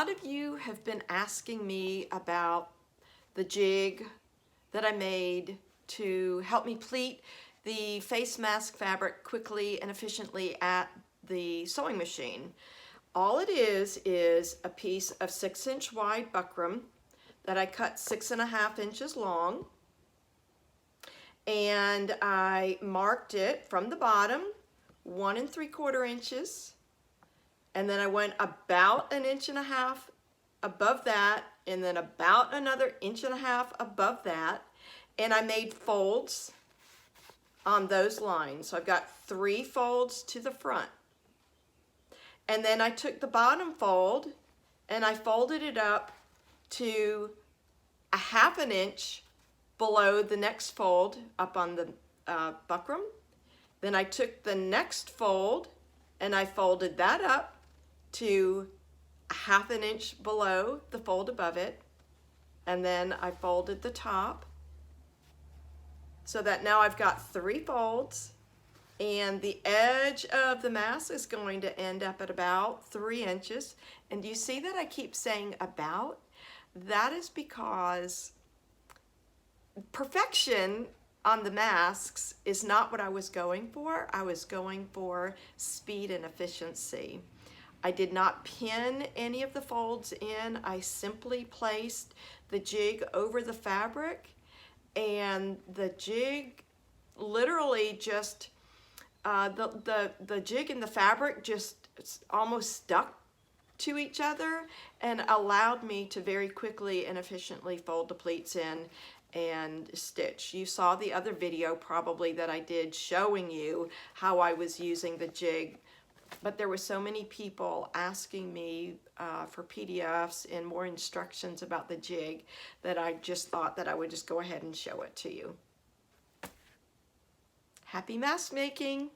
A lot of you have been asking me about the jig that I made to help me pleat the face mask fabric quickly and efficiently at the sewing machine. All it is a piece of 6-inch wide buckram that I cut 6.5 inches long, and I marked it from the bottom 1 3/4 inches, and then I went about 1.5 inches above that, and then about another 1.5 inches above that, and I made folds on those lines. So I've got 3 folds to the front. And then I took the bottom fold and I folded it up to 1/2 inch below the next fold up on the buckram. Then I took the next fold and I folded that up to 1/2 inch below the fold above it, and then I folded the top so that now I've got 3 folds, and the edge of the mask is going to end up at about 3 inches. And you see that I keep saying about? That is because perfection on the masks is not what I was going for. I was going for speed and efficiency. I did not pin any of the folds in. I simply placed the jig over the fabric, and the jig literally just, the jig and the fabric just almost stuck to each other and allowed me to very quickly and efficiently fold the pleats in and stitch. You saw the other video probably that I did showing you how I was using the jig, but there were so many people asking me for PDFs and more instructions about the jig that I just thought that I would just go ahead and show it to you. Happy mask making!